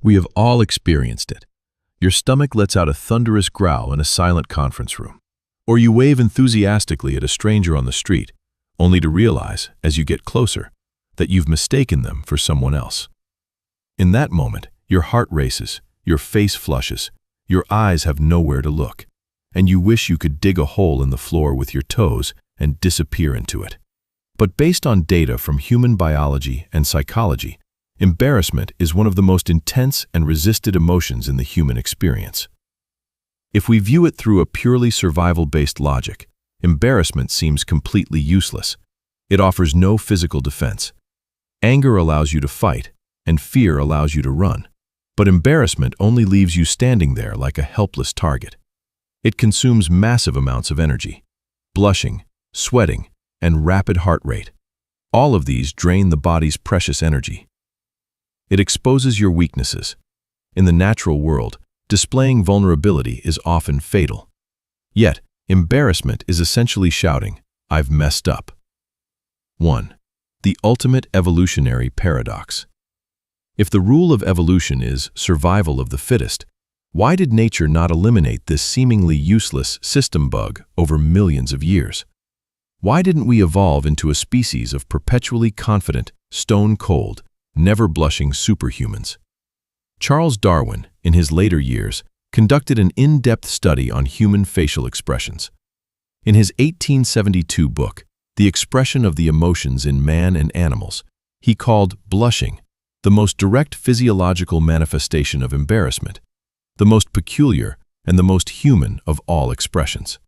We have all experienced it. Your stomach lets out a thunderous growl in a silent conference room. Or you wave enthusiastically at a stranger on the street, only to realize, as you get closer, that you've mistaken them for someone else. In that moment, your heart races, your face flushes, your eyes have nowhere to look, and you wish you could dig a hole in the floor with your toes and disappear into it. But based on data from human biology and psychology, embarrassment is one of the most intense and resisted emotions in the human experience. If we view it through a purely survival-based logic, embarrassment seems completely useless. It offers no physical defense. Anger allows you to fight, and fear allows you to run. But embarrassment only leaves you standing there like a helpless target. It consumes massive amounts of energy. Blushing, sweating, and rapid heart rate. All of these drain the body's precious energy. It exposes your weaknesses. In the natural world, displaying vulnerability is often fatal. Yet, embarrassment is essentially shouting, "I've messed up." 1. The ultimate evolutionary paradox. If the rule of evolution is survival of the fittest, why did nature not eliminate this seemingly useless system bug over millions of years? Why didn't we evolve into a species of perpetually confident, stone-cold, never-blushing superhumans? Charles Darwin, in his later years, conducted an in-depth study on human facial expressions. In his 1872 book, The Expression of the Emotions in Man and Animals, he called blushing the most direct physiological manifestation of embarrassment, the most peculiar and the most human of all expressions.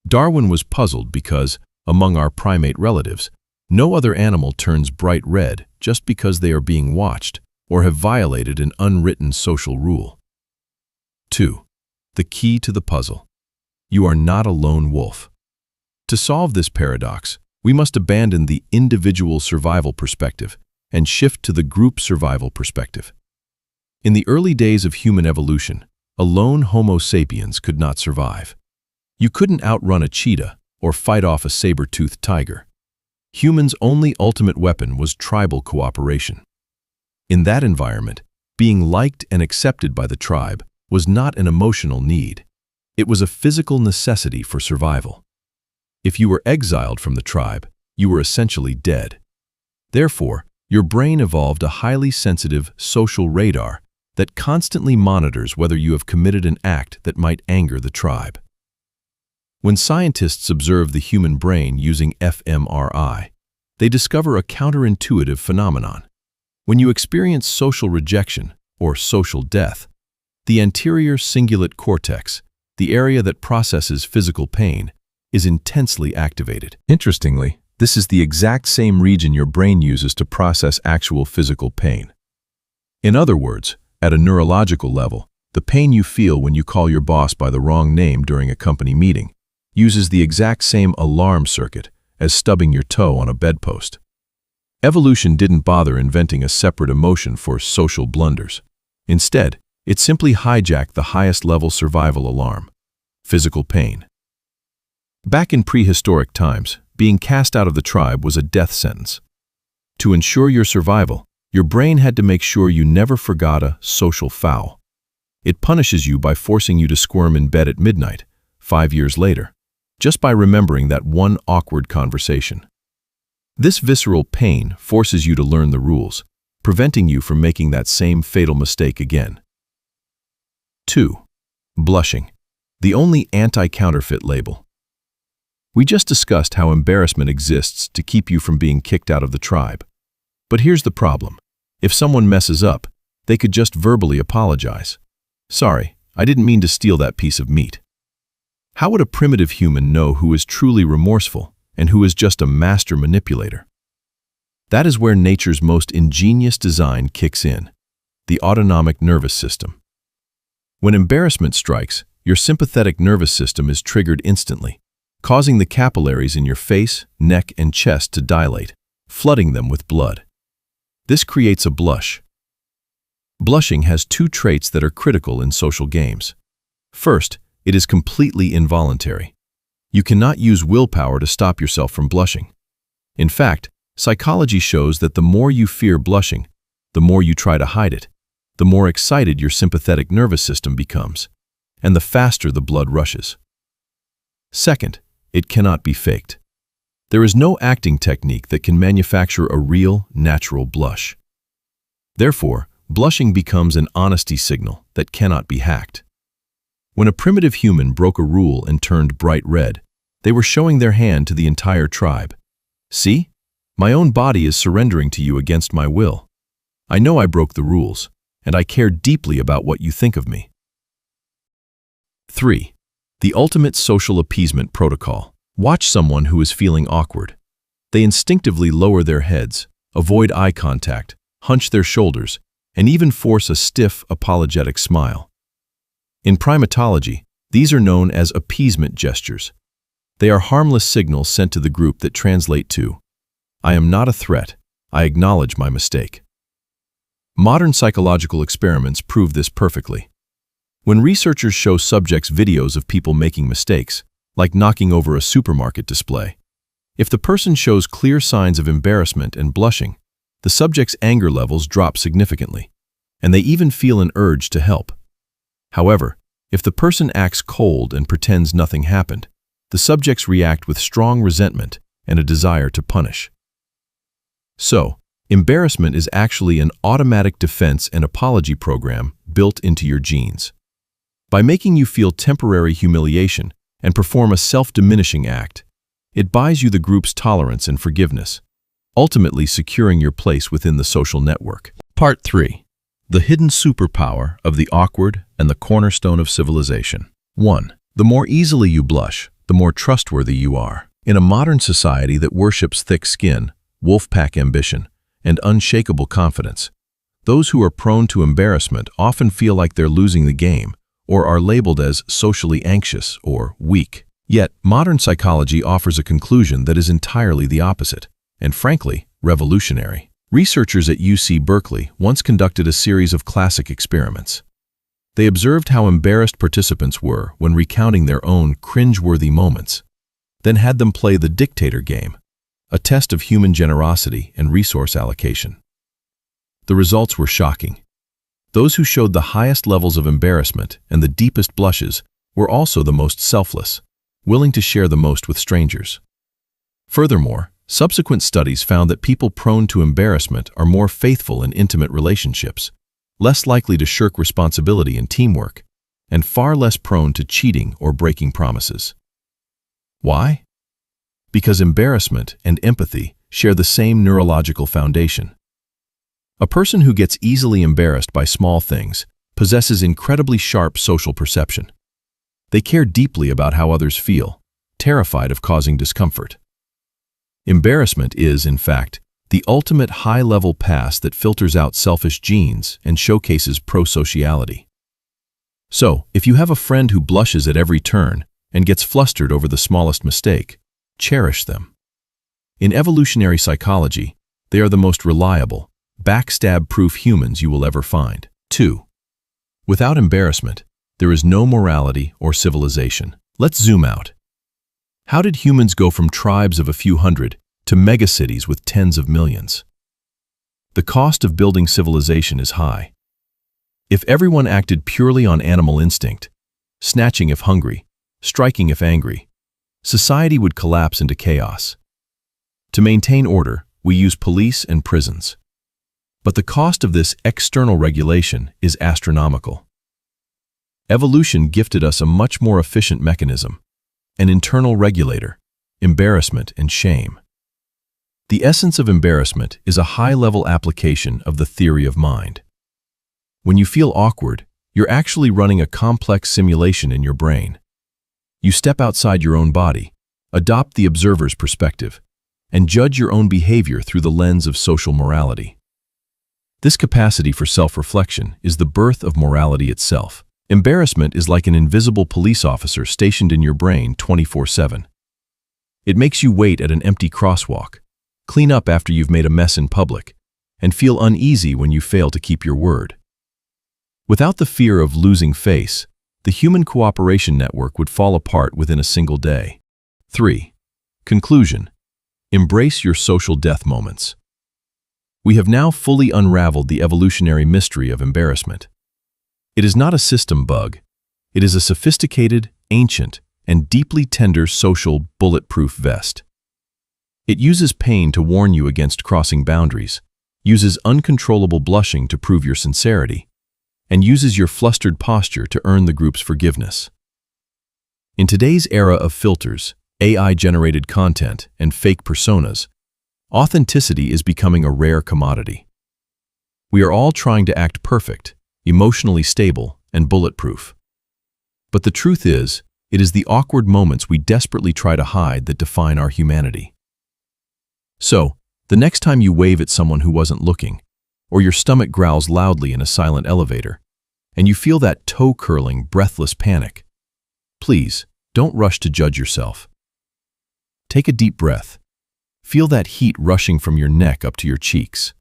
Darwin was puzzled because, among our primate relatives, no other animal turns bright red just because they are being watched or have violated an unwritten social rule. 2. The key to the puzzle. You are not a lone wolf. To solve this paradox, we must abandon the individual survival perspective and shift to the group survival perspective. In the early days of human evolution, a lone Homo sapiens could not survive. You couldn't outrun a cheetah or fight off a saber-toothed tiger. Humans' only ultimate weapon was tribal cooperation. In that environment, being liked and accepted by the tribe was not an emotional need. It was a physical necessity for survival. If you were exiled from the tribe, you were essentially dead. Therefore, your brain evolved a highly sensitive social radar that constantly monitors whether you have committed an act that might anger the tribe. When scientists observe the human brain using fMRI, they discover a counterintuitive phenomenon. When you experience social rejection, or social death, the anterior cingulate cortex, the area that processes physical pain, is intensely activated. Interestingly, this is the exact same region your brain uses to process actual physical pain. In other words, at a neurological level, the pain you feel when you call your boss by the wrong name during a company meeting uses the exact same alarm circuit as stubbing your toe on a bedpost. Evolution didn't bother inventing a separate emotion for social blunders. Instead, it simply hijacked the highest-level survival alarm: physical pain. Back in prehistoric times, being cast out of the tribe was a death sentence. To ensure your survival, your brain had to make sure you never forgot a social foul. It punishes you by forcing you to squirm in bed at midnight, 5 years later, just by remembering that one awkward conversation. This visceral pain forces you to learn the rules, preventing you from making that same fatal mistake again. 2. Blushing, the only anti-counterfeit label. We just discussed how embarrassment exists to keep you from being kicked out of the tribe. But here's the problem. If someone messes up, they could just verbally apologize. "Sorry, I didn't mean to steal that piece of meat." How would a primitive human know who is truly remorseful and who is just a master manipulator? That is where nature's most ingenious design kicks in: the autonomic nervous system. When embarrassment strikes, your sympathetic nervous system is triggered instantly, causing the capillaries in your face, neck, and chest to dilate, flooding them with blood. This creates a blush. Blushing has two traits that are critical in social games. First, it is completely involuntary. You cannot use willpower to stop yourself from blushing. In fact, psychology shows that the more you fear blushing, the more you try to hide it, the more excited your sympathetic nervous system becomes, and the faster the blood rushes. Second, it cannot be faked. There is no acting technique that can manufacture a real, natural blush. Therefore, blushing becomes an honesty signal that cannot be hacked. When a primitive human broke a rule and turned bright red, they were showing their hand to the entire tribe. See? My own body is surrendering to you against my will. I know I broke the rules, and I care deeply about what you think of me. 3. The ultimate social appeasement protocol. Watch someone who is feeling awkward. They instinctively lower their heads, avoid eye contact, hunch their shoulders, and even force a stiff, apologetic smile. In primatology, these are known as appeasement gestures. They are harmless signals sent to the group that translate to, "I am not a threat, I acknowledge my mistake." Modern psychological experiments prove this perfectly. When researchers show subjects videos of people making mistakes, like knocking over a supermarket display, if the person shows clear signs of embarrassment and blushing, the subject's anger levels drop significantly, and they even feel an urge to help. However, if the person acts cold and pretends nothing happened, the subjects react with strong resentment and a desire to punish. So, embarrassment is actually an automatic defense and apology program built into your genes. By making you feel temporary humiliation and perform a self-diminishing act, it buys you the group's tolerance and forgiveness, ultimately securing your place within the social network. Part 3. The hidden superpower of the awkward and the cornerstone of civilization. 1. The more easily you blush, the more trustworthy you are. In a modern society that worships thick skin, wolf-pack ambition, and unshakable confidence, those who are prone to embarrassment often feel like they're losing the game or are labeled as socially anxious or weak. Yet, modern psychology offers a conclusion that is entirely the opposite, and frankly, revolutionary. Researchers at UC Berkeley once conducted a series of classic experiments. They observed how embarrassed participants were when recounting their own cringe-worthy moments, then had them play the dictator game, a test of human generosity and resource allocation. The results were shocking. Those who showed the highest levels of embarrassment and the deepest blushes were also the most selfless, willing to share the most with strangers. Furthermore, subsequent studies found that people prone to embarrassment are more faithful in intimate relationships, less likely to shirk responsibility in teamwork, and far less prone to cheating or breaking promises. Why? Because embarrassment and empathy share the same neurological foundation. A person who gets easily embarrassed by small things possesses incredibly sharp social perception. They care deeply about how others feel, terrified of causing discomfort. Embarrassment is, in fact, the ultimate high-level pass that filters out selfish genes and showcases pro-sociality. So, if you have a friend who blushes at every turn and gets flustered over the smallest mistake, cherish them. In evolutionary psychology, they are the most reliable, backstab-proof humans you will ever find. 2. Without embarrassment, there is no morality or civilization. Let's zoom out. How did humans go from tribes of a few hundred to megacities with tens of millions? The cost of building civilization is high. If everyone acted purely on animal instinct, snatching if hungry, striking if angry, society would collapse into chaos. To maintain order, we use police and prisons. But the cost of this external regulation is astronomical. Evolution gifted us a much more efficient mechanism, an internal regulator, embarrassment and shame. The essence of embarrassment is a high-level application of the theory of mind. When you feel awkward, you're actually running a complex simulation in your brain. You step outside your own body, adopt the observer's perspective, and judge your own behavior through the lens of social morality. This capacity for self-reflection is the birth of morality itself. Embarrassment is like an invisible police officer stationed in your brain 24/7. It makes you wait at an empty crosswalk, clean up after you've made a mess in public, and feel uneasy when you fail to keep your word. Without the fear of losing face, the human cooperation network would fall apart within a single day. 3. Conclusion. Embrace your social death moments. We have now fully unraveled the evolutionary mystery of embarrassment. It is not a system bug. It is a sophisticated, ancient, and deeply tender social bulletproof vest. It uses pain to warn you against crossing boundaries, uses uncontrollable blushing to prove your sincerity, and uses your flustered posture to earn the group's forgiveness. In today's era of filters, AI-generated content, and fake personas, authenticity is becoming a rare commodity. We are all trying to act perfect, emotionally stable, and bulletproof. But the truth is, it is the awkward moments we desperately try to hide that define our humanity. So, the next time you wave at someone who wasn't looking, or your stomach growls loudly in a silent elevator, and you feel that toe-curling, breathless panic, please, don't rush to judge yourself. Take a deep breath. Feel that heat rushing from your neck up to your cheeks.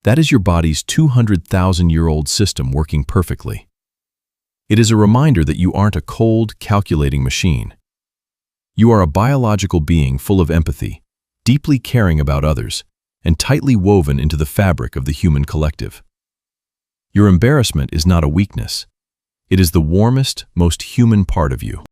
That is your body's 200,000-year-old system working perfectly. It is a reminder that you aren't a cold, calculating machine. You are a biological being full of empathy, deeply caring about others, and tightly woven into the fabric of the human collective. Your embarrassment is not a weakness. It is the warmest, most human part of you.